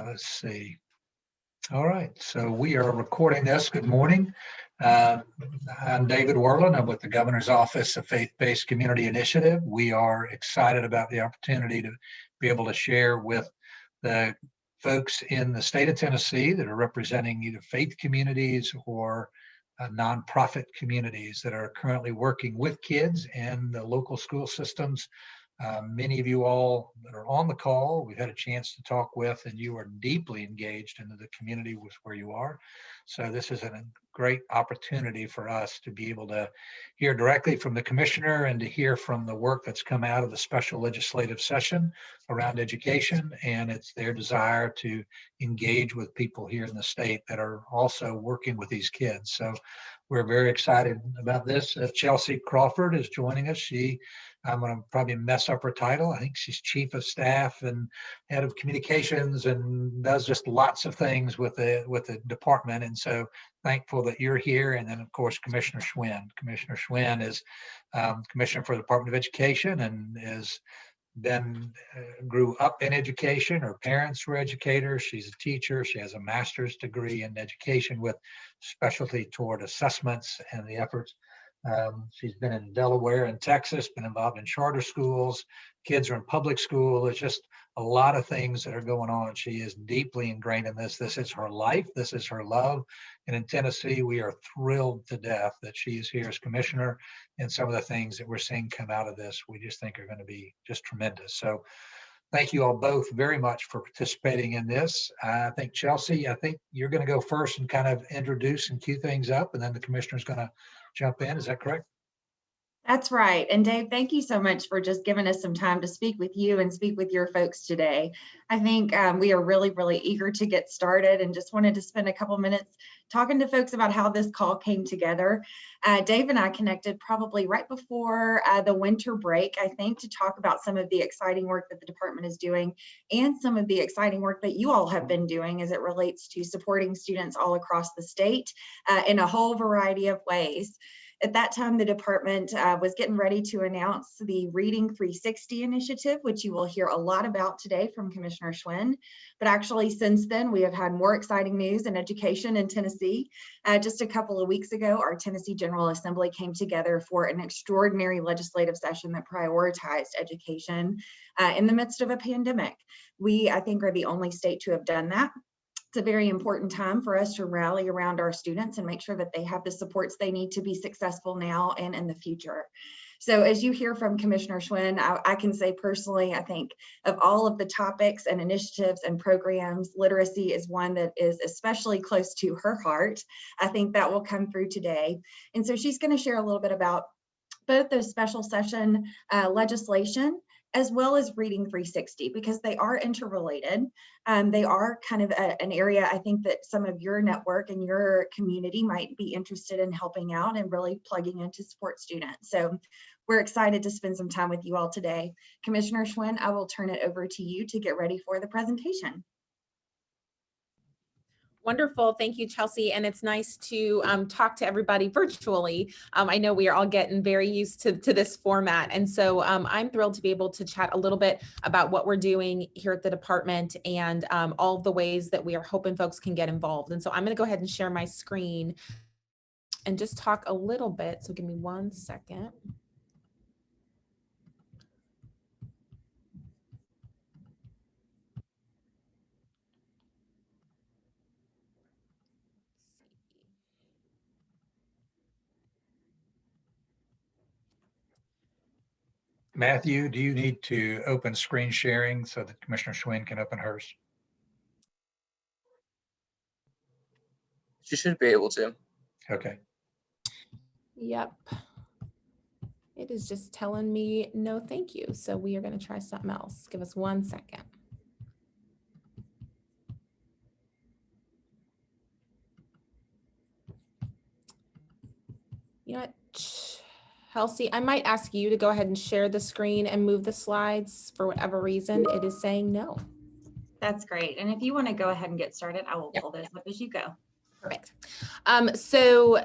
Let's see. All right, so we are recording this. Good morning. Uh, I'm David Worland. I'm with the Governor's Office of Faith-Based Community Initiative. We are excited about the opportunity to be able to share with the folks in the state of Tennessee that are representing either faith communities or nonprofit communities that are currently working with kids and the local school systems. Many of you all that are on the call, we've had a chance to talk with, and you are deeply engaged into the community with where you are. So this is a great opportunity for us to be able to hear directly from the commissioner and to hear from the work that's come out of the special legislative session around education. And it's their desire to engage with people here in the state that are also working with these kids. So we're very excited about this. Chelsea Crawford is joining us. I'm going to probably mess up her title. I think she's chief of staff and head of communications and does just lots of things with the department. And so thankful that you're here. And then, of course, Commissioner Schwinn. Commissioner Schwinn is commissioner for the Department of Education and grew up in education. Her parents were educators. She's a teacher. She has a master's degree in education with specialty toward assessments and the efforts. She's been in Delaware and Texas, been involved in charter schools. Kids are in public school. There's just a lot of things that are going on. She is deeply ingrained in this. This is her life. This is her love. And in Tennessee, we are thrilled to death that she is here as commissioner. And some of the things that we're seeing come out of this, we just think are going to be just tremendous. So thank you all both very much for participating in this. I think, Chelsea, you're going to go first and kind of introduce and cue things up, and then the commissioner is going to jump in. Is that correct? That's right. And Dave, thank you so much for just giving us some time to speak with you and speak with your folks today. I think we are really, really eager to get started and just wanted to spend a couple minutes talking to folks about how this call came together. Dave and I connected probably right before the winter break, I think, to talk about some of the exciting work that the department is doing and some of the exciting work that you all have been doing as it relates to supporting students all across the state in a whole variety of ways. At that time, the department was getting ready to announce the Reading 360 initiative, which you will hear a lot about today from Commissioner Schwinn. But actually, since then, we have had more exciting news in education in Tennessee. Just a couple of weeks ago, our Tennessee General Assembly came together for an extraordinary legislative session that prioritized education in the midst of a pandemic. We, I think, are the only state to have done that. It's a very important time for us to rally around our students and make sure that they have the supports they need to be successful now and in the future. So as you hear from Commissioner Schwinn, I can say personally, I think of all of the topics and initiatives and programs, literacy is one that is especially close to her heart. I think that will come through today. And so she's going to share a little bit about both those special session legislation as well as Reading 360, because they are interrelated. They are kind of an area I think that some of your network and your community might be interested in helping out and really plugging in to support students. So we're excited to spend some time with you all today. Commissioner Schwinn, I will turn it over to you to get ready for the presentation. Wonderful. Thank you, Chelsea. And it's nice to talk to everybody virtually. I know we are all getting very used to this format. And so I'm thrilled to be able to chat a little bit about what we're doing here at the department and all of the ways that we are hoping folks can get involved. And so I'm going to go ahead and share my screen and just talk a little bit. So give me 1 second. Matthew, do you need to open screen sharing so that Commissioner Schwinn can open hers? She should be able to. Okay. Yep. It is just telling me no, thank you. So we are going to try something else. Give us 1 second. You know what, Chelsea, I might ask you to go ahead and share the screen and move the slides. For whatever reason, it is saying no. That's great. And if you want to go ahead and get started, I will pull those up as you go. Perfect. So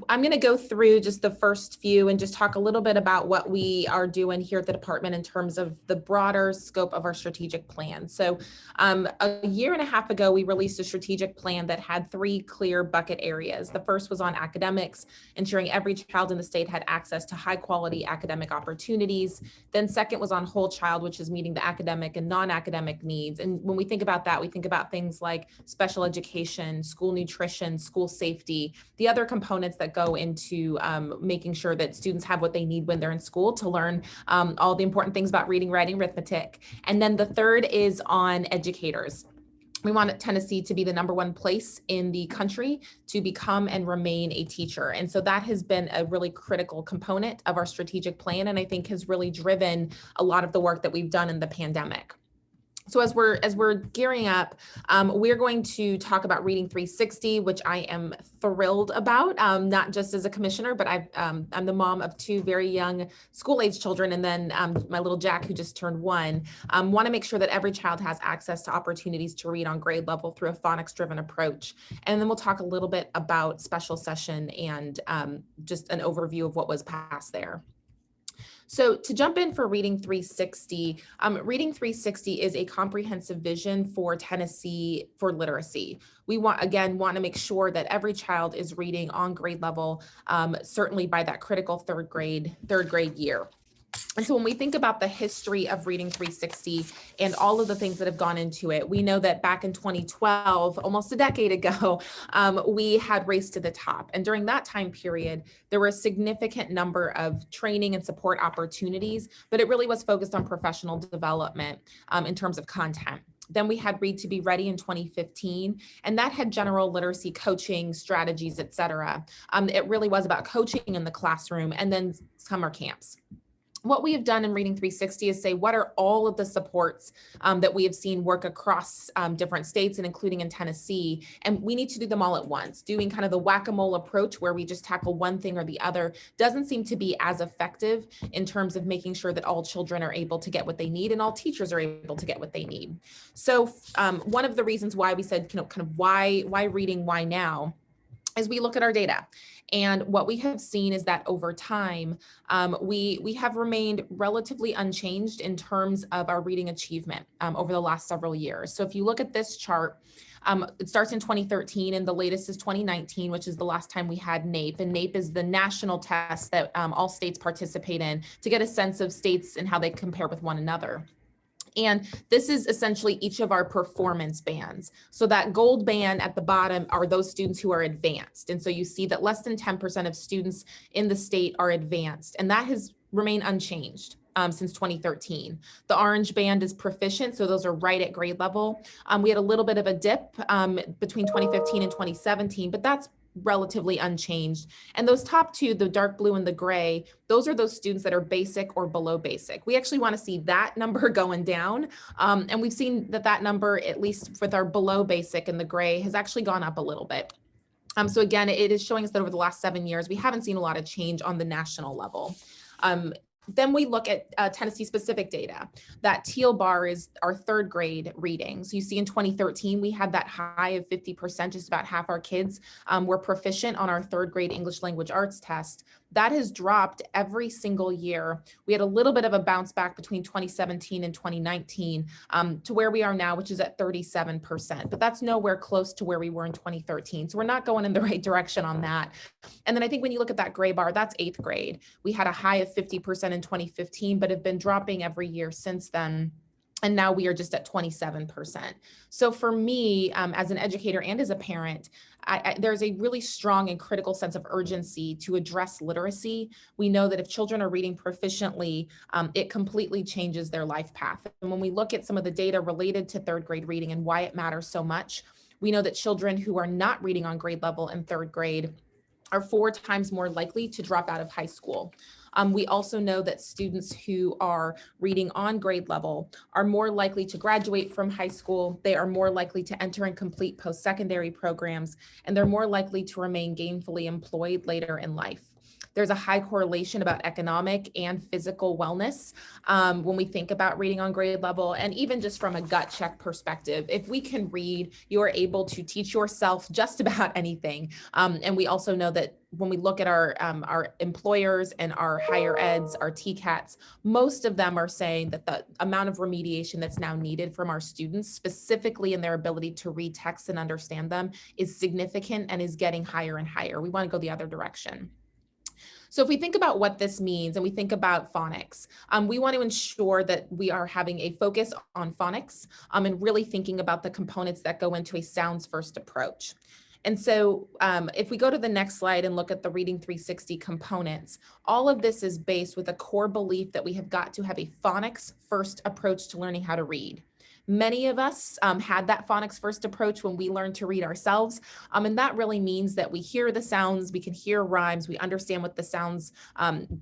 I'm going to go through just the first few and just talk a little bit about what we are doing here at the department in terms of the broader scope of our strategic plan. So a year and a half ago, we released a strategic plan that had 3 clear bucket areas. The first was on academics, ensuring every child in the state had access to high quality academic opportunities. Then second was on whole child, which is meeting the academic and non-academic needs. And when we think about that, we think about things like special education, school nutrition, school safety, the other components that go into making sure that students have what they need when they're in school to learn all the important things about reading, writing, arithmetic. And then the third is on educators. We want Tennessee to be the #1 place in the country to become and remain a teacher. And so that has been a really critical component of our strategic plan, and I think has really driven a lot of the work that we've done in the pandemic. So as we're gearing up, we're going to talk about Reading 360, which I am thrilled about, not just as a commissioner, but I'm the mom of 2 very young school-age children, and then my little Jack, who just turned 1. Want to make sure that every child has access to opportunities to read on grade level through a phonics-driven approach. And then we'll talk a little bit about special session and just an overview of what was passed there. So to jump in for Reading 360, Reading 360 is a comprehensive vision for Tennessee for literacy. We want to make sure that every child is reading on grade level, certainly by that critical third grade year. And so when we think about the history of Reading 360 and all of the things that have gone into it, we know that back in 2012, almost a decade ago, we had Race to the Top. And during that time period, there were a significant number of training and support opportunities, but it really was focused on professional development in terms of content. Then we had Read to Be Ready in 2015, and that had general literacy coaching strategies, et cetera. It really was about coaching in the classroom and then summer camps. What we have done in Reading 360 is say, what are all of the supports that we have seen work across different states and including in Tennessee? And we need to do them all at once. Doing kind of the whack-a-mole approach where we just tackle one thing or the other doesn't seem to be as effective in terms of making sure that all children are able to get what they need and all teachers are able to get what they need. So one of the reasons why we said, kind of why reading, why now, is we look at our data. And what we have seen is that over time, we have remained relatively unchanged in terms of our reading achievement over the last several years. So if you look at this chart, it starts in 2013 and the latest is 2019, which is the last time we had NAEP. And NAEP is the national test that all states participate in to get a sense of states and how they compare with one another. And this is essentially each of our performance bands. So that gold band at the bottom are those students who are advanced. And so you see that less than 10% of students in the state are advanced, and that has remained unchanged since 2013. The orange band is proficient, so those are right at grade level. We had a little bit of a dip between 2015 and 2017, but that's relatively unchanged. And those top 2, the dark blue and the gray, those are those students that are basic or below basic. We actually want to see that number going down. And we've seen that number, at least with our below basic and the gray, has actually gone up a little bit. So again, it is showing us that over the last 7 years, we haven't seen a lot of change on the national level. Then we look at Tennessee specific data. That teal bar is our third grade reading. So you see in 2013, we had that high of 50%, just about half our kids were proficient on our third grade English language arts test. That has dropped every single year. We had a little bit of a bounce back between 2017 and 2019 to where we are now, which is at 37%, but that's nowhere close to where we were in 2013. So we're not going in the right direction on that. And then I think when you look at that gray bar, that's 8th grade. We had a high of 50% in 2015, but have been dropping every year since then. And now we are just at 27%. So for me, as an educator and as a parent, there's a really strong and critical sense of urgency to address literacy. We know that if children are reading proficiently, it completely changes their life path. And when we look at some of the data related to third grade reading and why it matters so much, we know that children who are not reading on grade level in third grade are 4 times more likely to drop out of high school. We also know that students who are reading on grade level are more likely to graduate from high school. They are more likely to enter and complete post-secondary programs, and they're more likely to remain gainfully employed later in life. There's a high correlation about economic and physical wellness when we think about reading on grade level, and even just from a gut check perspective. If we can read, you are able to teach yourself just about anything. And we also know that when we look at our employers and our higher eds, our TCATs, most of them are saying that the amount of remediation that's now needed from our students, specifically in their ability to read text and understand them, is significant and is getting higher and higher. We want to go the other direction. So if we think about what this means and we think about phonics, we want to ensure that we are having a focus on phonics and really thinking about the components that go into a sounds first approach. And so if we go to the next slide and look at the Reading 360 components, all of this is based with a core belief that we have got to have a phonics first approach to learning how to read. Many of us had that phonics first approach when we learned to read ourselves. And that really means that we hear the sounds, we can hear rhymes, we understand what the sounds,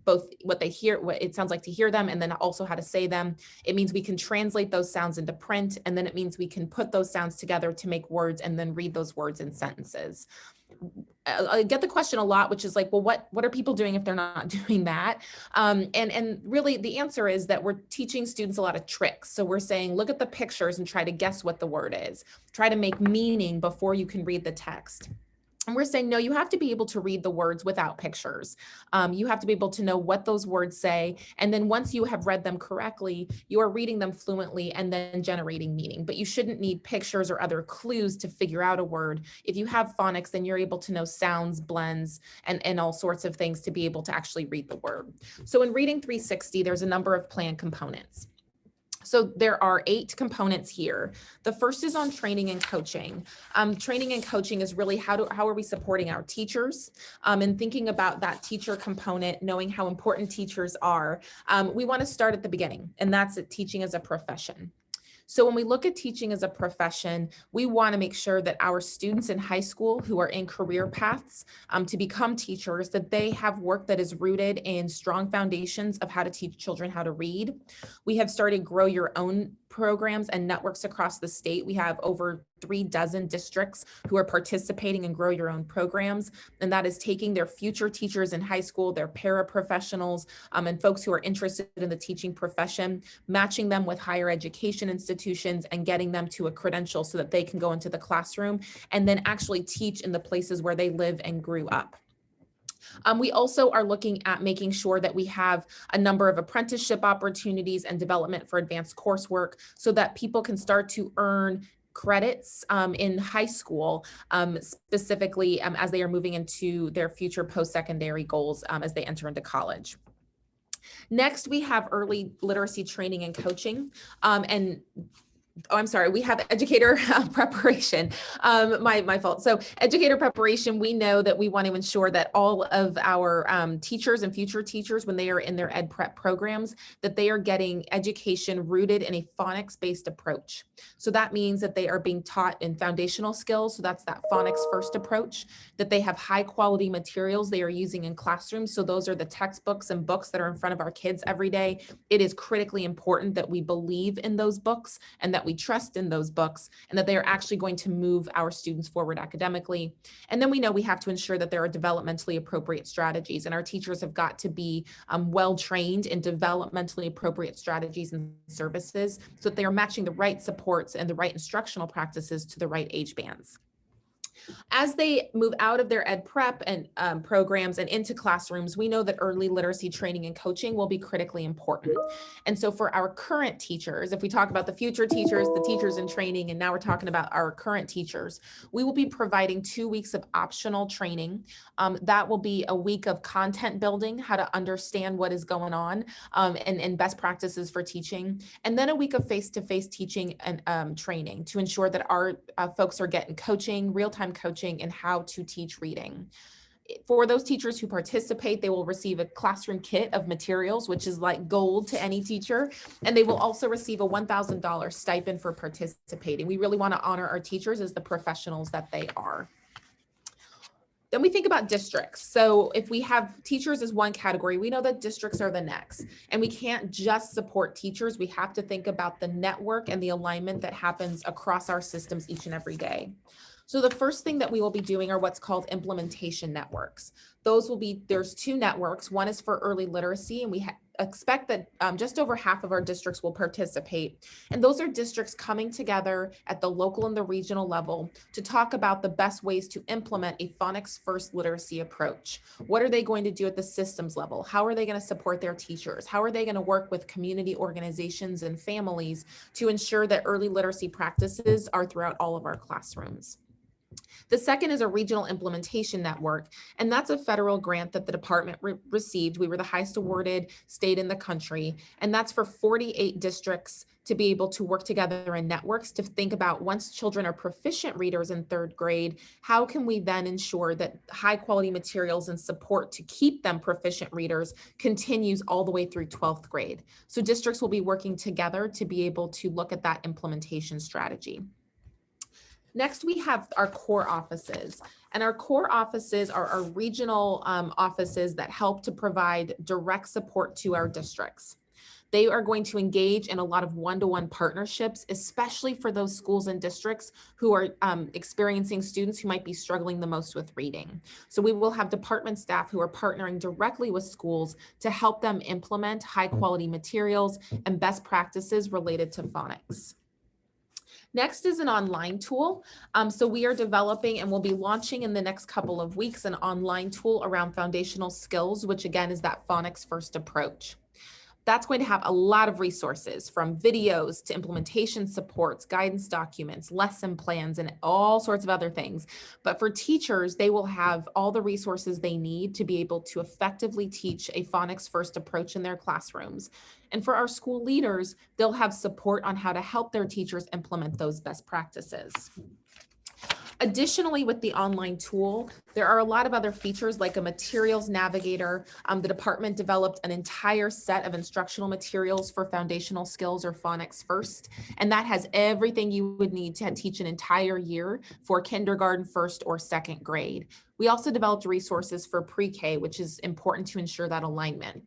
both what they hear, what it sounds like to hear them, and then also how to say them. It means we can translate those sounds into print, and then it means we can put those sounds together to make words and then read those words in sentences. I get the question a lot, which is like, well, what are people doing if they're not doing that? And really the answer is that we're teaching students a lot of tricks. So we're saying, look at the pictures and try to guess what the word is. Try to make meaning before you can read the text. And we're saying, no, you have to be able to read the words without pictures. You have to be able to know what those words say. And then once you have read them correctly, you are reading them fluently and then generating meaning. But you shouldn't need pictures or other clues to figure out a word. If you have phonics, then you're able to know sounds, blends, and all sorts of things to be able to actually read the word. So in Reading 360, there's a number of plan components. So there are 8 components here. The first is on training and coaching. Training and coaching is really how are we supporting our teachers, and thinking about that teacher component, knowing how important teachers are. We want to start at the beginning, and that's at teaching as a profession. So when we look at teaching as a profession, we want to make sure that our students in high school who are in career paths to become teachers, that they have work that is rooted in strong foundations of how to teach children how to read. We have started Grow Your Own programs and networks across the state. We have over 36 districts who are participating in Grow Your Own programs, and that is taking their future teachers in high school, their paraprofessionals, and folks who are interested in the teaching profession, matching them with higher education institutions and getting them to a credential so that they can go into the classroom and then actually teach in the places where they live and grew up. We also are looking at making sure that we have a number of apprenticeship opportunities and development for advanced coursework so that people can start to earn credits in high school, specifically as they are moving into their future post-secondary goals as they enter into college. Next, we have early literacy training and coaching. We have educator preparation. My fault. So educator preparation, we know that we want to ensure that all of our teachers and future teachers, when they are in their ed prep programs, that they are getting education rooted in a phonics-based approach. So that means that they are being taught in foundational skills. So that's that phonics first approach, that they have high quality materials they are using in classrooms. So those are the textbooks and books that are in front of our kids every day. It is critically important that we believe in those books and that we trust in those books and that they are actually going to move our students forward academically. And then we know we have to ensure that there are developmentally appropriate strategies, and our teachers have got to be well trained in developmentally appropriate strategies and services so that they are matching the right supports and the right instructional practices to the right age bands. As they move out of their ed prep and programs and into classrooms, we know that early literacy training and coaching will be critically important. And so for our current teachers, if we talk about the future teachers, the teachers in training, and now we're talking about our current teachers, we will be providing 2 weeks of optional training. That will be a week of content building, how to understand what is going on, and best practices for teaching. And then a week of face-to-face teaching and training to ensure that our folks are getting coaching, real-time coaching in how to teach reading. For those teachers who participate, they will receive a classroom kit of materials, which is like gold to any teacher. And they will also receive a $1,000 stipend for participating. We really want to honor our teachers as the professionals that they are. Then we think about districts. So if we have teachers as one category, we know that districts are the next. And we can't just support teachers. We have to think about the network and the alignment that happens across our systems each and every day. So the first thing that we will be doing are what's called implementation networks. There's 2 networks. One is for early literacy, and we expect that just over half of our districts will participate. And those are districts coming together at the local and the regional level to talk about the best ways to implement a phonics first literacy approach. What are they going to do at the systems level? How are they going to support their teachers? How are they going to work with community organizations and families to ensure that early literacy practices are throughout all of our classrooms? The second is a regional implementation network, and that's a federal grant that the department received. We were the highest awarded state in the country, and that's for 48 districts to be able to work together in networks to think about, once children are proficient readers in 3rd grade, how can we then ensure that high quality materials and support to keep them proficient readers continues all the way through 12th grade. So districts will be working together to be able to look at that implementation strategy. Next, we have our core offices, and our core offices are our regional offices that help to provide direct support to our districts. They are going to engage in a lot of one-to-one partnerships, especially for those schools and districts who are experiencing students who might be struggling the most with reading. So we will have department staff who are partnering directly with schools to help them implement high-quality materials and best practices related to phonics. Next is an online tool. So we are developing and we'll be launching in the next couple of weeks an online tool around foundational skills, which again is that phonics first approach. That's going to have a lot of resources, from videos to implementation supports, guidance documents, lesson plans, and all sorts of other things. But for teachers, they will have all the resources they need to be able to effectively teach a phonics first approach in their classrooms. And for our school leaders, they'll have support on how to help their teachers implement those best practices. Additionally, with the online tool, there are a lot of other features like a materials navigator. The department developed an entire set of instructional materials for foundational skills or phonics first, and that has everything you would need to teach an entire year for kindergarten, 1st or 2nd grade. We also developed resources for pre-K, which is important to ensure that alignment.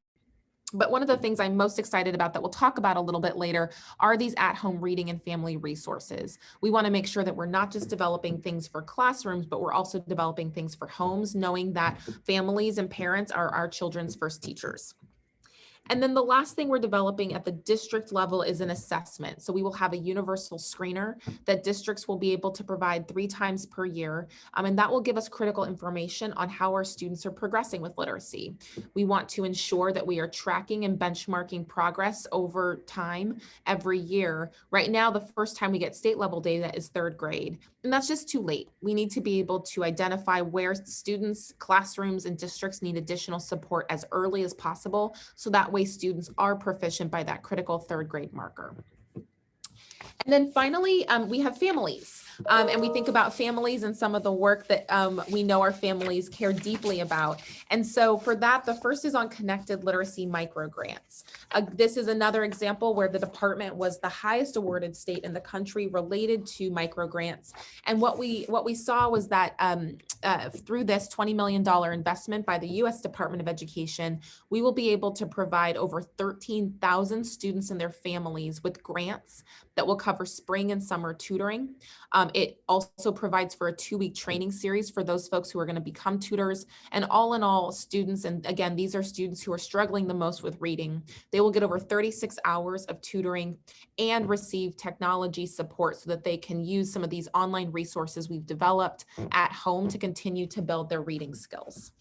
But one of the things I'm most excited about that we'll talk about a little bit later are these at-home reading and family resources. We want to make sure that we're not just developing things for classrooms, but we're also developing things for homes, knowing that families and parents are our children's first teachers. And then the last thing we're developing at the district level is an assessment. So we will have a universal screener that districts will be able to provide 3 times per year. And that will give us critical information on how our students are progressing with literacy. We want to ensure that we are tracking and benchmarking progress over time every year. Right now, the first time we get state level data is 3rd grade. And that's just too late. We need to be able to identify where students, classrooms, and districts need additional support as early as possible, so that way students are proficient by that critical 3rd grade marker. And then finally, we have families. And we think about families and some of the work that we know our families care deeply about. And so for that, the first is on connected literacy microgrants. This is another example where the department was the highest awarded state in the country related to microgrants. And what we saw was that through this $20 million investment by the U.S. Department of Education, we will be able to provide over 13,000 students and their families with grants that will cover spring and summer tutoring. It also provides for a 2-week training series for those folks who are going to become tutors. And all in all, students, and again, these are students who are struggling the most with reading, they will get over 36 hours of tutoring and receive technology support so that they can use some of these online resources we've developed at home to continue to build their reading skills.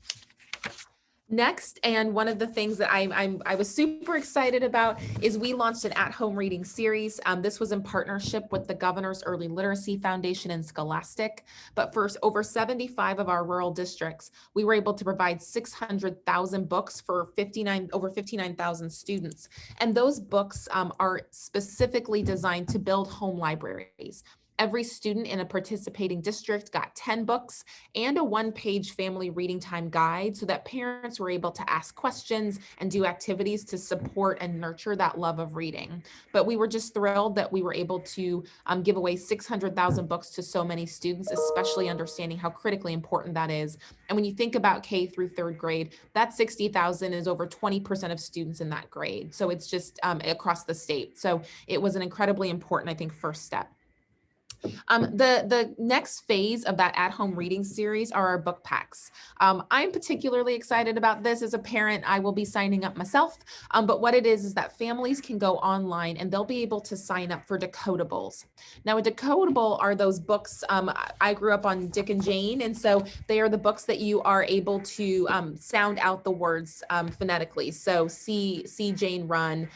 Next, and one of the things that I was super excited about is we launched an at-home reading series. This was in partnership with the Governor's Early Literacy Foundation and Scholastic. But for over 75 of our rural districts, we were able to provide 600,000 books for over 59,000 students. And those books are specifically designed to build home libraries. Every student in a participating district got 10 books and a one-page family reading time guide so that parents were able to ask questions and do activities to support and nurture that love of reading. But we were just thrilled that we were able to give away 600,000 books to so many students, especially understanding how critically important that is. And when you think about K through third grade, that 60,000 is over 20% of students in that grade. So it's just across the state. So it was an incredibly important, I think, first step. The next phase of that at-home reading series are our book packs. I'm particularly excited about this. As a parent, I will be signing up myself. But what it is that families can go online and they'll be able to sign up for decodables. Now, a decodable are those books. I grew up on Dick and Jane, and so they are the books that you are able to sound out the words phonetically. So see Jane run,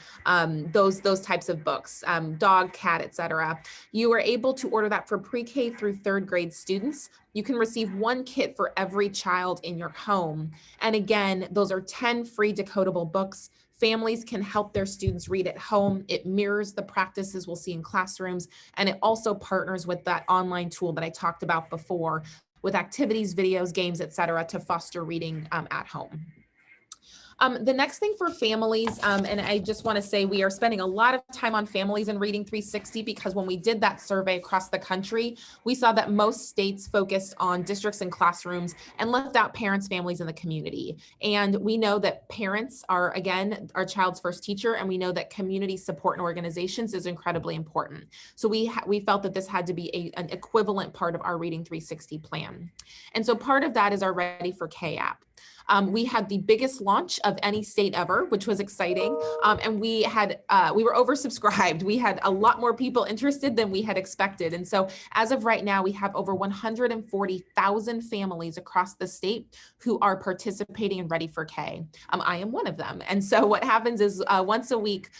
those types of books, dog, cat, etc. You are able to order that for pre-K through third grade students. You can receive one kit for every child in your home. And again, those are 10 free decodable books. Families can help their students read at home. It mirrors the practices we'll see in classrooms. And it also partners with that online tool that I talked about before with activities, videos, games, etc., to foster reading at home. The next thing for families, and I just want to say we are spending a lot of time on families and Reading 360 because when we did that survey across the country, we saw that most states focused on districts and classrooms and left out parents, families, and the community. And we know that parents are, again, our child's first teacher, and we know that community support and organizations is incredibly important. So we felt that this had to be an equivalent part of our Reading 360 plan. And so part of that is our Ready for K app. We had the biggest launch of any state ever, which was exciting. And we were oversubscribed. We had a lot more people interested than we had expected. And so as of right now, we have over 140,000 families across the state who are participating in Ready for K. I am one of them. And so what happens is once a week,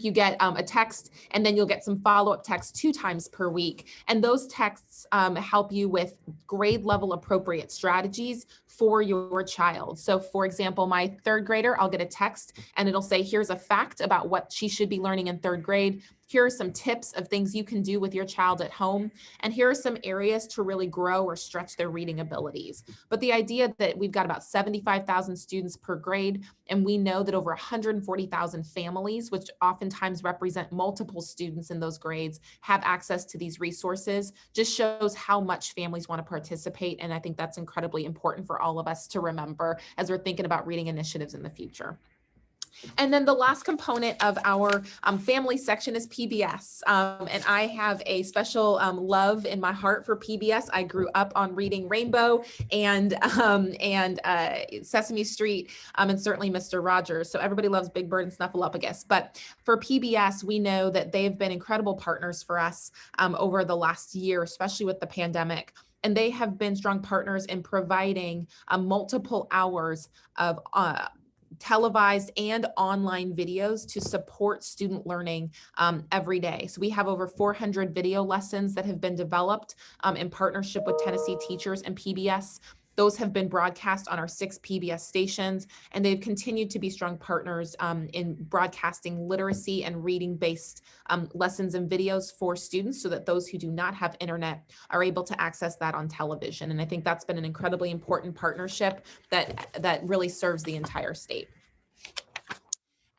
you get a text, and then you'll get some follow-up texts 2 times per week. And those texts help you with grade level appropriate strategies for your child. So for example, my third grader, I'll get a text and it'll say, here's a fact about what she should be learning in third grade. Here are some tips of things you can do with your child at home. And here are some areas to really grow or stretch their reading abilities. But the idea that we've got about 75,000 students per grade, and we know that over 140,000 families, which oftentimes represent multiple students in those grades, have access to these resources, just shows how much families want to participate. And I think that's incredibly important for all of us to remember as we're thinking about reading initiatives in the future. And then the last component of our family section is PBS. And I have a special love in my heart for PBS. I grew up on reading Rainbow and Sesame Street and certainly Mr. Rogers. So everybody loves Big Bird and Snuffleupagus. But for PBS, we know that they've been incredible partners for us over the last year, especially with the pandemic. And they have been strong partners in providing multiple hours of televised and online videos to support student learning every day. So we have over 400 video lessons that have been developed in partnership with Tennessee teachers and PBS. Those have been broadcast on our 6 PBS stations, and they've continued to be strong partners in broadcasting literacy and reading-based lessons and videos for students so that those who do not have internet are able to access that on television. And I think that's been an incredibly important partnership that really serves the entire state.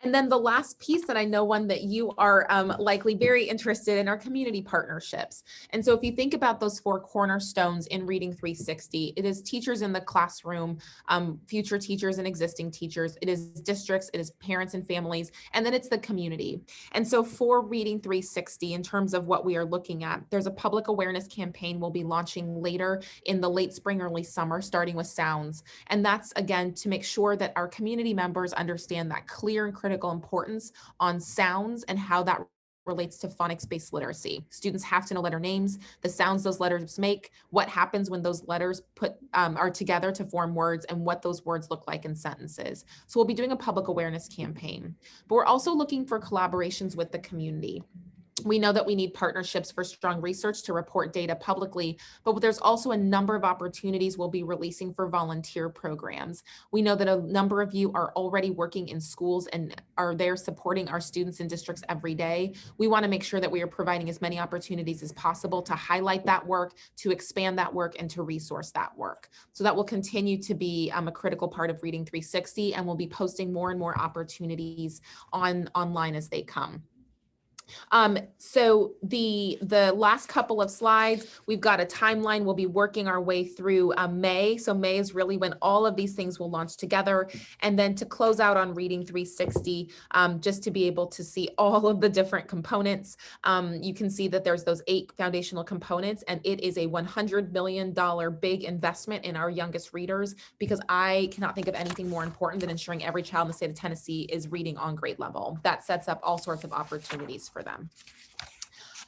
And then the last piece that I know one that you are likely very interested in are community partnerships. And so if you think about those 4 cornerstones in Reading 360, it is teachers in the classroom, future teachers and existing teachers, it is districts, it is parents and families, and then it's the community. And so for Reading 360, in terms of what we are looking at, there's a public awareness campaign we'll be launching later in the late spring, early summer, starting with sounds. And that's, again, to make sure that our community members understand that clear and critical importance on sounds and how that relates to phonics-based literacy. Students have to know letter names, the sounds those letters make, what happens when those letters are together to form words, and what those words look like in sentences. So we'll be doing a public awareness campaign, but we're also looking for collaborations with the community. We know that we need partnerships for strong research to report data publicly, but there's also a number of opportunities we'll be releasing for volunteer programs. We know that a number of you are already working in schools and are there supporting our students in districts every day. We want to make sure that we are providing as many opportunities as possible to highlight that work, to expand that work, and to resource that work. So that will continue to be a critical part of Reading 360, and we'll be posting more and more opportunities online as they come. So the last couple of slides, we've got a timeline. We'll be working our way through May. So May is really when all of these things will launch together. And then to close out on Reading 360, just to be able to see all of the different components, you can see that there's those 8 foundational components, and it is a $100 million big investment in our youngest readers, because I cannot think of anything more important than ensuring every child in the state of Tennessee is reading on grade level. That sets up all sorts of opportunities for them.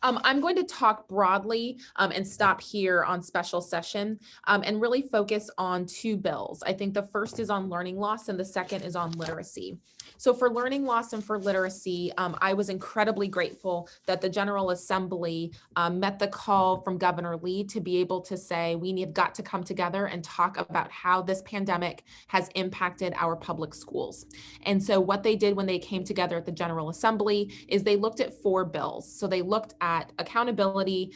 I'm going to talk broadly and stop here on special session and really focus on 2 bills. I think the first is on learning loss and the second is on literacy. So for learning loss and for literacy, I was incredibly grateful that the General Assembly met the call from Governor Lee to be able to say, we have got to come together and talk about how this pandemic has impacted our public schools. And so what they did when they came together at the General Assembly is they looked at 4 bills. So they looked at accountability,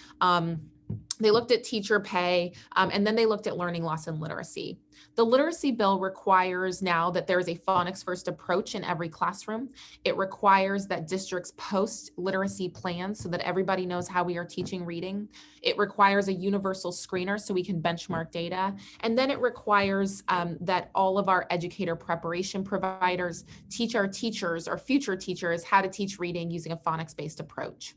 they looked at teacher pay, and then they looked at learning loss and literacy. The literacy bill requires now that there is a phonics first approach in every classroom. It requires that districts post literacy plans so that everybody knows how we are teaching reading. It requires a universal screener so we can benchmark data. And then it requires that all of our educator preparation providers teach our teachers or future teachers how to teach reading using a phonics-based approach.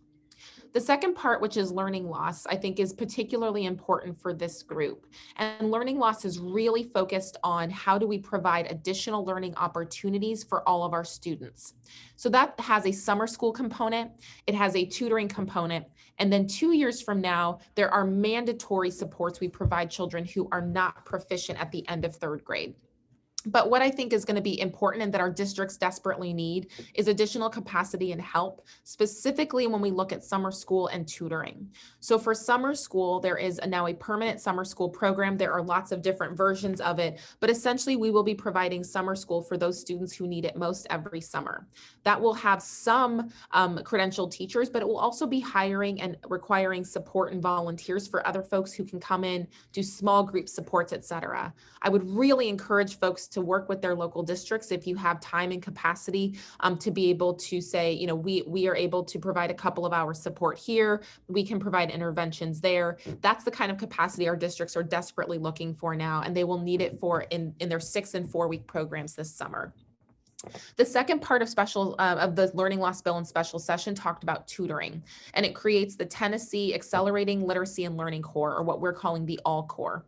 The second part, which is learning loss, I think is particularly important for this group. And learning loss is really focused on how do we provide additional learning opportunities for all of our students. So that has a summer school component, it has a tutoring component, and then 2 years from now, there are mandatory supports we provide children who are not proficient at the end of 3rd grade. But what I think is going to be important and that our districts desperately need is additional capacity and help, specifically when we look at summer school and tutoring. So for summer school, there is now a permanent summer school program. There are lots of different versions of it, but essentially we will be providing summer school for those students who need it most every summer. That will have some credentialed teachers, but it will also be hiring and requiring support and volunteers for other folks who can come in, do small group supports, et cetera. I would really encourage folks to work with their local districts if you have time and capacity to be able to say, you know, we are able to provide a couple of hours support here, we can provide interventions there. That's the kind of capacity our districts are desperately looking for now, and they will need it for in their 6 and 4 week programs this summer. The second part of the learning loss bill in special session talked about tutoring, and it creates the Tennessee Accelerating Literacy and Learning Core, or what we're calling the ALL Core.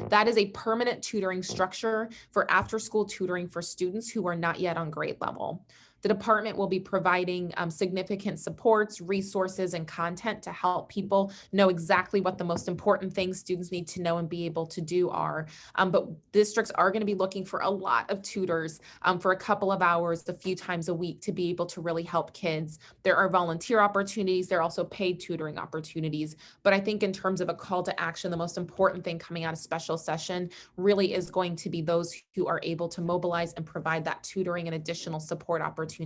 That is a permanent tutoring structure for after-school tutoring for students who are not yet on grade level. The department will be providing significant supports, resources, and content to help people know exactly what the most important things students need to know and be able to do are. But districts are going to be looking for a lot of tutors for a couple of hours, a few times a week, to be able to really help kids. There are volunteer opportunities. There are also paid tutoring opportunities. But I think in terms of a call to action, the most important thing coming out of special session really is going to be those who are able to mobilize and provide that tutoring and additional support opportunities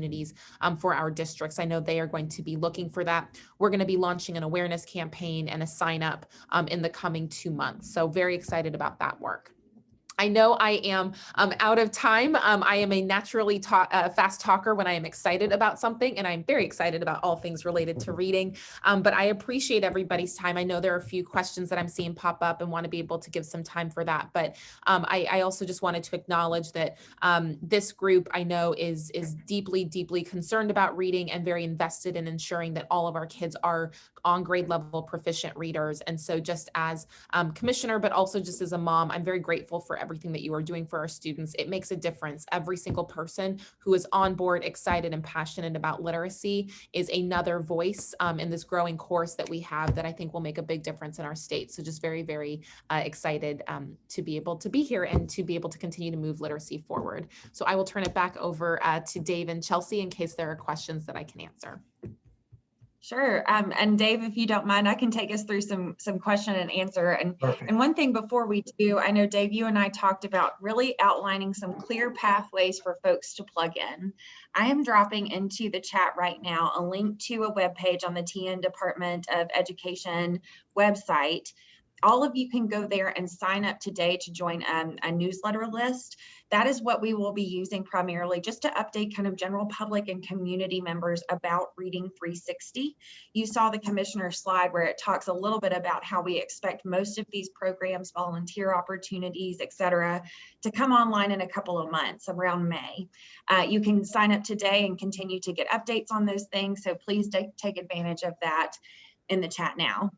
for our districts. I know they are going to be looking for that. We're going to be launching an awareness campaign and a sign up in the coming 2 months. So very excited about that work. I know I am out of time. I am a naturally fast talker when I am excited about something, and I'm very excited about all things related to reading. But I appreciate everybody's time. I know there are a few questions that I'm seeing pop up and want to be able to give some time for that. But I also just wanted to acknowledge that this group I know is deeply, deeply concerned about reading and very invested in ensuring that all of our kids are on grade level proficient readers. And so just as commissioner, but also just as a mom, I'm very grateful for everything that you are doing for our students. It makes a difference. Every single person who is on board, excited and passionate about literacy is another voice in this growing course that we have that I think will make a big difference in our state. So just very, very excited to be able to be here and to be able to continue to move literacy forward. So I will turn it back over to Dave and Chelsea in case there are questions that I can answer. Sure. And Dave, if you don't mind, I can take us through some question and answer. Perfect. And one thing before we do, I know Dave, you and I talked about really outlining some clear pathways for folks to plug in. I am dropping into the chat right now a link to a webpage on the TN Department of Education website. All of you can go there and sign up today to join a newsletter list. That is what we will be using primarily just to update kind of general public and community members about Reading 360. You saw the commissioner's slide where it talks a little bit about how we expect most of these programs, volunteer opportunities, et cetera, to come online in a couple of months around May. You can sign up today and continue to get updates on those things. So please take advantage of that in the chat now.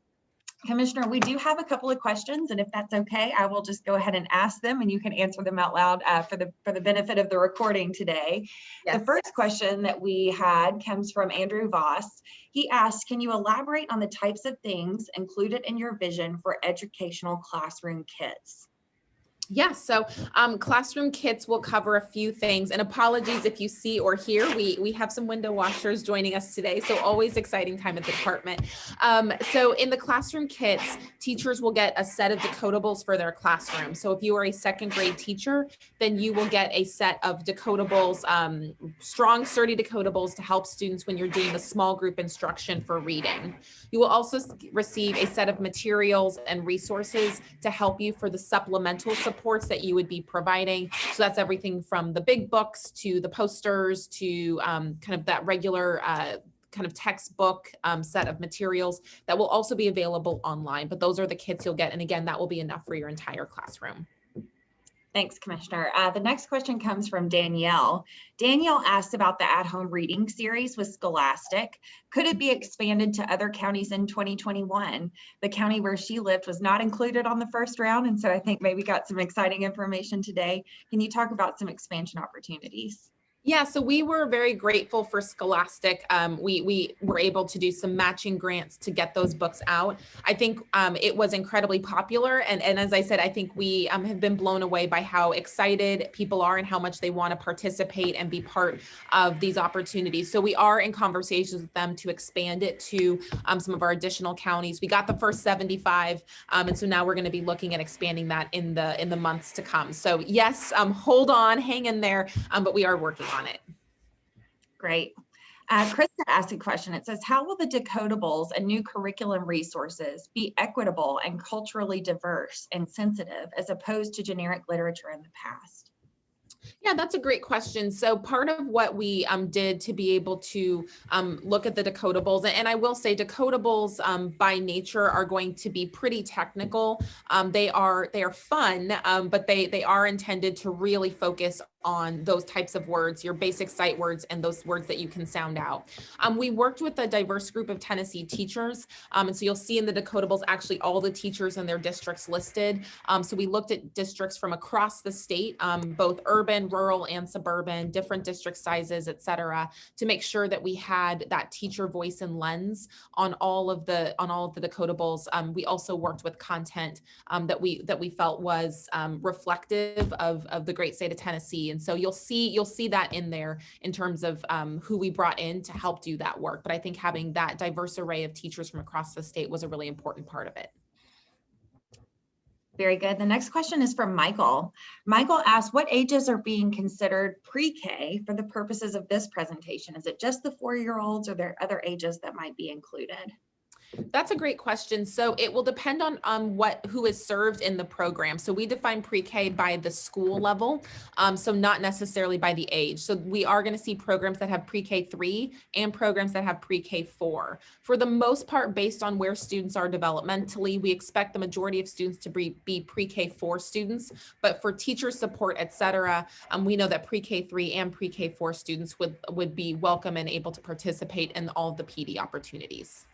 Commissioner, we do have a couple of questions, and if that's okay, I will just go ahead and ask them, and you can answer them out loud for the benefit of the recording today. Yes. The first question that we had comes from Andrew Voss. He asked, can you elaborate on the types of things included in your vision for educational classroom kits? Yes, so classroom kits will cover a few things, and apologies if you see or hear, we have some window washers joining us today, so always exciting time at the department. So in the classroom kits, teachers will get a set of decodables for their classroom. So if you are a second grade teacher, then you will get a set of decodables, strong, sturdy decodables to help students when you're doing the small group instruction for reading. You will also receive a set of materials and resources to help you for the supplemental supports that you would be providing. So that's everything from the big books to the posters to kind of that regular kind of textbook set of materials that will also be available online. But those are the kits you'll get. And again, that will be enough for your entire classroom. Thanks, Commissioner. The next question comes from Danielle. Danielle asked about the at-home reading series with Scholastic. Could it be expanded to other counties in 2021? The county where she lived was not included on the first round, and so I think maybe got some exciting information today. Can you talk about some expansion opportunities? Yeah, so we were very grateful for Scholastic. We were able to do some matching grants to get those books out. I think it was incredibly popular. And as I said, I think we have been blown away by how excited people are and how much they want to participate and be part of these opportunities. So we are in conversations with them to expand it to some of our additional counties. We got the first 75. And so now we're going to be looking at expanding that in the months to come. So yes, hold on, hang in there, but we are working on it. Great. Krista asked a question. It says, how will the decodables and new curriculum resources be equitable and culturally diverse and sensitive as opposed to generic literature in the past? Yeah, that's a great question. So part of what we did to be able to look at the decodables, and I will say decodables by nature are going to be pretty technical. They are fun, but they are intended to really focus on those types of words, your basic sight words, and those words that you can sound out. We worked with a diverse group of Tennessee teachers. And so you'll see in the decodables, actually all the teachers and their districts listed. So we looked at districts from across the state, both urban, rural, and suburban, different district sizes, et cetera, to make sure that we had that teacher voice and lens on all of the decodables. We also worked with content that we felt was reflective of the great state of Tennessee. And so you'll see that in there in terms of who we brought in to help do that work. But I think having that diverse array of teachers from across the state was a really important part of it. Very good. The next question is from Michael. Michael asked, what ages are being considered pre-K for the purposes of this presentation? Is it just the 4-year-olds, or are there other ages that might be included? That's a great question. So it will depend on who is served in the program. So we define pre-K by the school level, so not necessarily by the age. So we are going to see programs that have pre-K 3 and programs that have pre-K 4. For the most part, based on where students are developmentally, we expect the majority of students to be pre-K 4 students. But for teacher support, et cetera, we know that pre-K 3 and pre-K 4 students would be welcome and able to participate in all of the PD opportunities.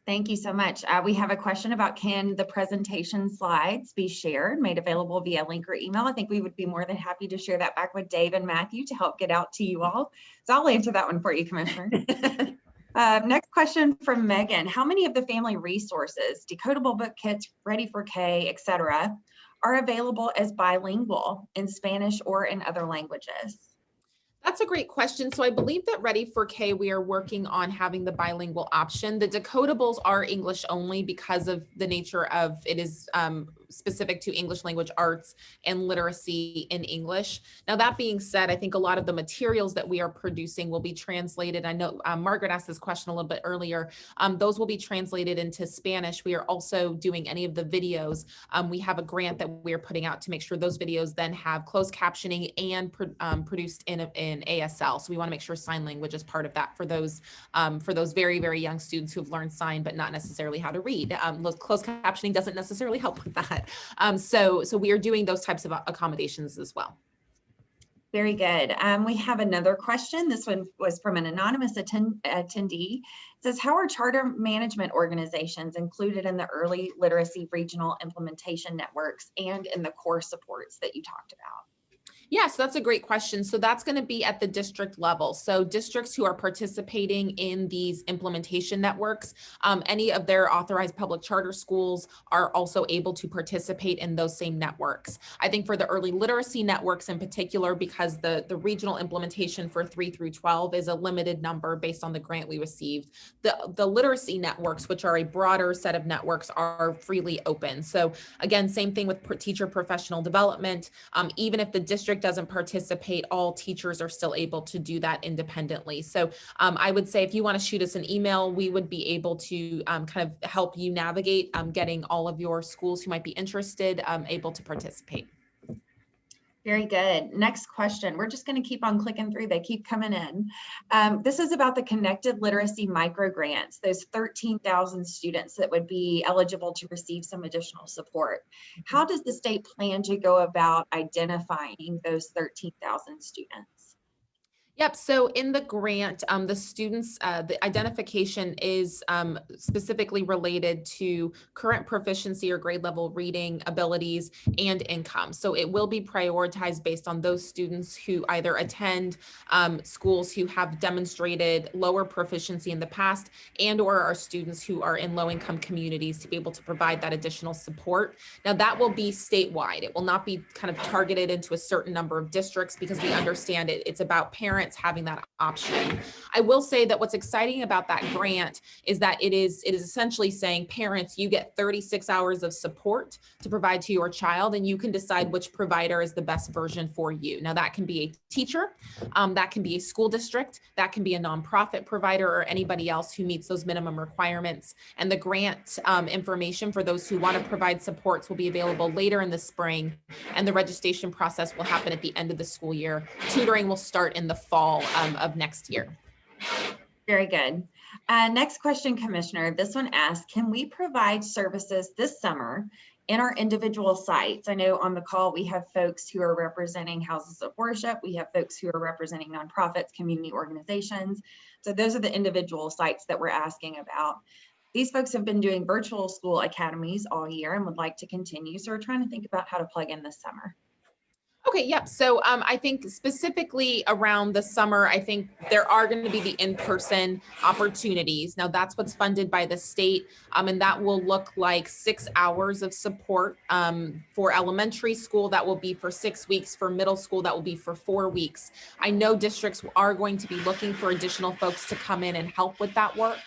Thank you so much. We have a question about, can the presentation slides be shared, made available via link or email? I think we would be more than happy to share that back with Dave and Matthew to help get out to you all. So I'll answer that one for you, Commissioner. Next question from Megan. How many of the family resources, decodable book kits, Ready for K, et cetera, are available as bilingual in Spanish or in other languages? That's a great question. So I believe that Ready for K, we are working on having the bilingual option. The decodables are English only because of the nature of it is specific to English language arts and literacy in English. Now, that being said, I think a lot of the materials that we are producing will be translated. I know Margaret asked this question a little bit earlier. Those will be translated into Spanish. We are also doing any of the videos. We have a grant that we're putting out to make sure those videos then have closed captioning and produced in ASL. So we want to make sure sign language is part of that for those very, very young students who've learned sign, but not necessarily how to read. Closed captioning doesn't necessarily help with that. So we are doing those types of accommodations as well. Very good. We have another question. This one was from an anonymous attendee. It says, how are charter management organizations included in the early literacy regional implementation networks and in the core supports that you talked about? Yeah, so that's a great question. So that's going to be at the district level. So districts who are participating in these implementation networks, any of their authorized public charter schools are also able to participate in those same networks. I think for the early literacy networks in particular, because the regional implementation for 3 through 12 is a limited number based on the grant we received, the literacy networks, which are a broader set of networks, are freely open. So again, same thing with teacher professional development. Even if the district doesn't participate, all teachers are still able to do that independently. So I would say if you want to shoot us an email, we would be able to kind of help you navigate getting all of your schools who might be interested able to participate. Very good. Next question. We're just going to keep on clicking through. They keep coming in. This is about the Connected Literacy Micro Grants, those 13,000 students that would be eligible to receive some additional support. How does the state plan to go about identifying those 13,000 students? Yep. So in the grant, the students, the identification is specifically related to current proficiency or grade level reading abilities and income. So it will be prioritized based on those students who either attend schools who have demonstrated lower proficiency in the past and or are students who are in low income communities to be able to provide that additional support. Now that will be statewide. It will not be kind of targeted into a certain number of districts because we understand it's about parents having that option. I will say that what's exciting about that grant is that it is essentially saying, parents, you get 36 hours of support to provide to your child, and you can decide which provider is the best version for you. Now that can be a teacher, that can be a school district, that can be a nonprofit provider, or anybody else who meets those minimum requirements. And the grant information for those who want to provide supports will be available later in the spring, and the registration process will happen at the end of the school year. Tutoring will start in the fall of next year. Very good. Next question, Commissioner. This one asks, can we provide services this summer in our individual sites? I know on the call we have folks who are representing houses of worship. We have folks who are representing nonprofits, community organizations. So those are the individual sites that we're asking about. These folks have been doing virtual school academies all year and would like to continue. So we're trying to think about how to plug in this summer. Okay, yep. So I think specifically around the summer, I think there are going to be the in-person opportunities. Now that's what's funded by the state, and that will look like 6 hours of support for elementary school. That will be for 6 weeks. For middle school, that will be for 4 weeks. I know districts are going to be looking for additional folks to come in and help with that work,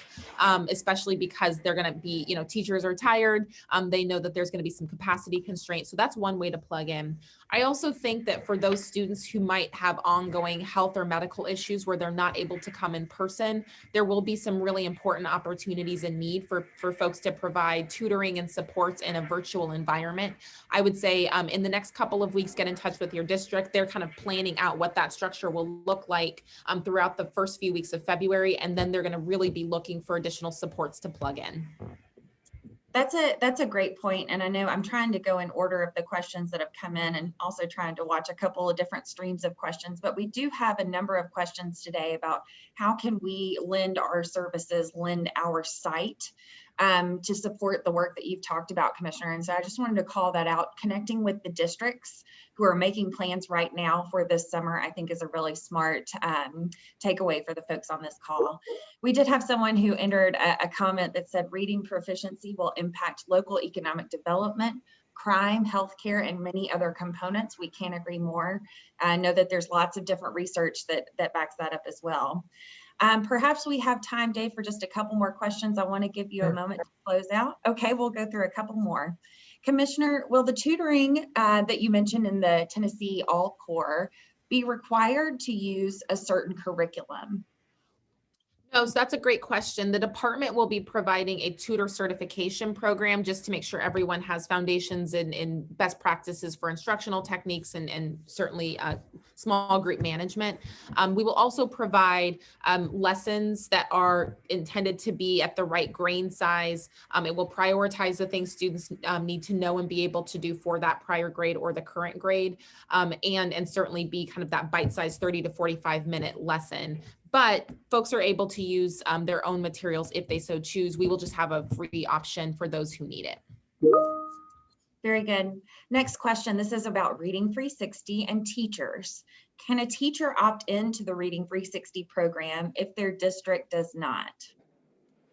especially because they're going to be, teachers are tired. They know that there's going to be some capacity constraints. So that's one way to plug in. I also think that for those students who might have ongoing health or medical issues where they're not able to come in person, there will be some really important opportunities and need for folks to provide tutoring and supports in a virtual environment. I would say in the next couple of weeks, get in touch with your district. They're kind of planning out what that structure will look like throughout the first few weeks of February, and then they're going to really be looking for additional supports to plug in. That's a great point. And I know I'm trying to go in order of the questions that have come in and also trying to watch a couple of different streams of questions, but we do have a number of questions today about how can we lend our services, lend our site to support the work that you've talked about, Commissioner. And so I just wanted to call that out. Connecting with the districts who are making plans right now for this summer, I think is a really smart takeaway for the folks on this call. We did have someone who entered a comment that said reading proficiency will impact local economic development, crime, healthcare, and many other components. We can't agree more. I know that there's lots of different research that backs that up as well. Perhaps we have time, Dave, for just a couple more questions. I want to give you a moment to close out. Okay, we'll go through a couple more. Commissioner, will the tutoring that you mentioned in the Tennessee All Core be required to use a certain curriculum? No, so that's a great question. The department will be providing a tutor certification program just to make sure everyone has foundations in best practices for instructional techniques and certainly small group management. We will also provide lessons that are intended to be at the right grain size. It will prioritize the things students need to know and be able to do for that prior grade or the current grade, and certainly be kind of that bite-sized 30 to 45-minute lesson. But folks are able to use their own materials if they so choose. We will just have a free option for those who need it. Very good. Next question. This is about Reading 360 and teachers. Can a teacher opt into the Reading 360 program if their district does not?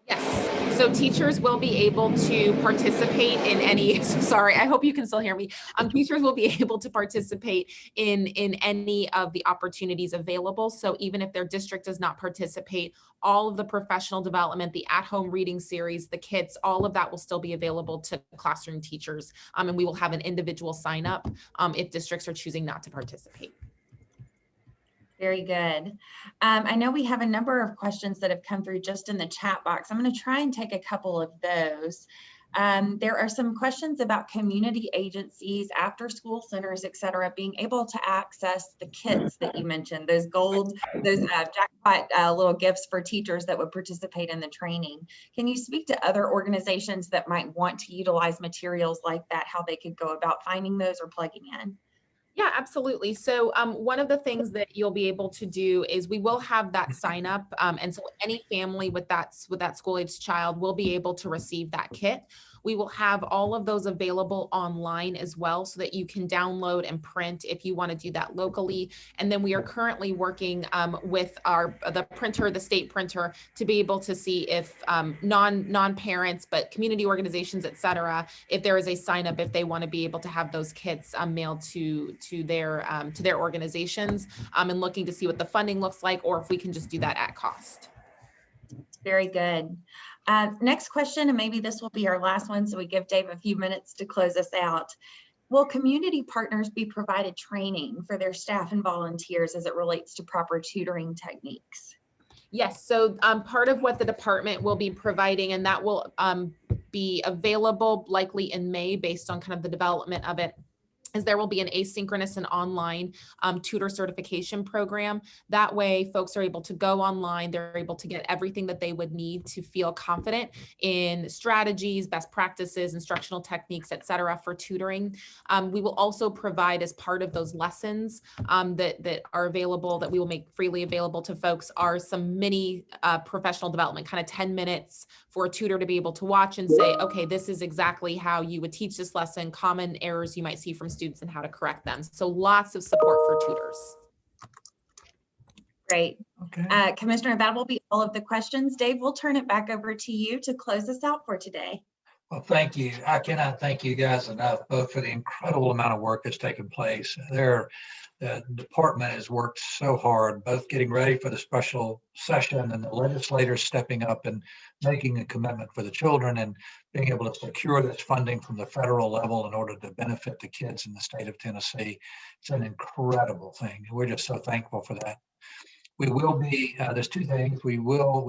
Yes, so teachers will be able to participate in any, sorry, I hope you can still hear me. Teachers will be able to participate in any of the opportunities available. So even if their district does not participate, all of the professional development, the at-home reading series, the kits, all of that will still be available to classroom teachers. And we will have an individual sign up if districts are choosing not to participate. Very good. I know we have a number of questions that have come through just in the chat box. I'm going to try and take a couple of those. There are some questions about community agencies, after school centers, et cetera, being able to access the kits that you mentioned, those jackpot little gifts for teachers that would participate in the training. Can you speak to other organizations that might want to utilize materials like that, how they could go about finding those or plugging in? Yeah, absolutely. So one of the things that you'll be able to do is we will have that sign up. And so any family with that school age child will be able to receive that kit. We will have all of those available online as well so that you can download and print if you want to do that locally. And then we are currently working with the state printer, to be able to see if non-parents, but community organizations, et cetera, if there is a sign up, if they want to be able to have those kits mailed to their organizations, and looking to see what the funding looks like, or if we can just do that at cost. Very good. Next question, and maybe this will be our last one, so we give Dave a few minutes to close us out. Will community partners be provided training for their staff and volunteers as it relates to proper tutoring techniques? Yes, so part of what the department will be providing, and that will be available likely in May based on kind of the development of it, is there will be an asynchronous and online tutor certification program. That way folks are able to go online, they're able to get everything that they would need to feel confident in strategies, best practices, instructional techniques, et cetera, for tutoring. We will also provide, as part of those lessons that are available, that we will make freely available to folks, are some mini professional development, kind of 10 minutes for a tutor to be able to watch and say, okay, this is exactly how you would teach this lesson, common errors you might see from students and how to correct them. So lots of support for tutors. Great. Okay. Commissioner, that will be all of the questions. Dave, we'll turn it back over to you to close us out for today. Well, thank you. I cannot thank you guys enough, both for the incredible amount of work that's taken place. The department has worked so hard, both getting ready for the special session and the legislators stepping up and making a commitment for the children and being able to secure this funding from the federal level in order to benefit the kids in the state of Tennessee. It's an incredible thing. We're just so thankful for that. We will be, there's two things. We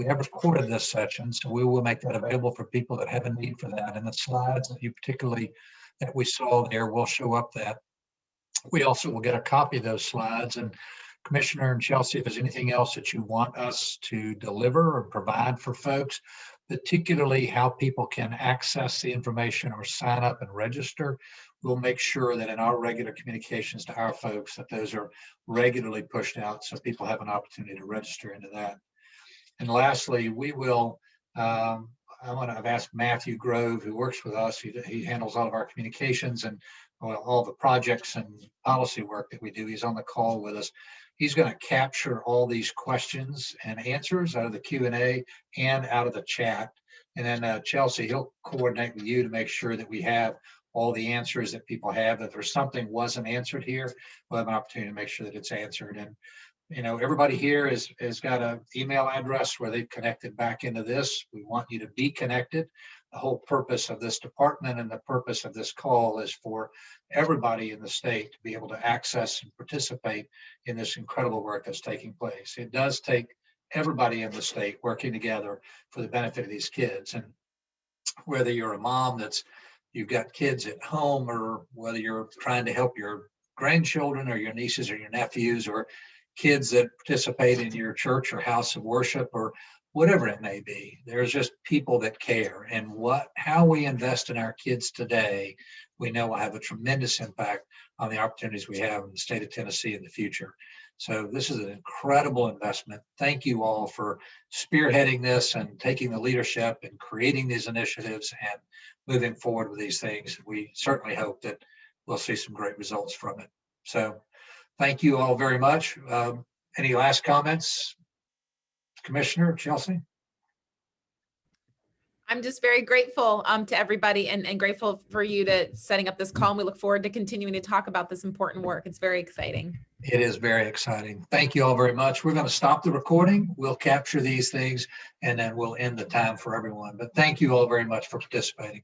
have recorded this session, so we will make that available for people that have a need for that. And the slides that we saw there will show up that. We also will get a copy of those slides. And Commissioner and Chelsea, if there's anything else that you want us to deliver or provide for folks, particularly how people can access the information or sign up and register, we'll make sure that in our regular communications to our folks that those are regularly pushed out so people have an opportunity to register into that. And lastly, we will I've asked Matthew Grove, who works with us. He handles all of our communications and all the projects and policy work that we do. He's on the call with us. He's going to capture all these questions and answers out of the Q&A and out of the chat. And then Chelsea, he'll coordinate with you to make sure that we have all the answers that people have. If there's something wasn't answered here, we'll have an opportunity to make sure that it's answered. And everybody here has got an email address where they've connected back into this. We want you to be connected. The whole purpose of this department and the purpose of this call is for everybody in the state to be able to access and participate in this incredible work that's taking place. It does take everybody in the state working together for the benefit of these kids. And whether you're a mom you've got kids at home, or whether you're trying to help your grandchildren or your nieces or your nephews, or kids that participate in your church or house of worship, or whatever it may be, there's just people that care. And how we invest in our kids today, we know will have a tremendous impact on the opportunities we have in the state of Tennessee in the future. So this is an incredible investment. Thank you all for spearheading this and taking the leadership and creating these initiatives and moving forward with these things. We certainly hope that we'll see some great results from it. So thank you all very much. Any last comments? Commissioner Chelsea? I'm just very grateful to everybody and grateful for you to setting up this call. And we look forward to continuing to talk about this important work. It's very exciting. It is very exciting. Thank you all very much. We're going to stop the recording. We'll capture these things and then we'll end the time for everyone. But thank you all very much for participating.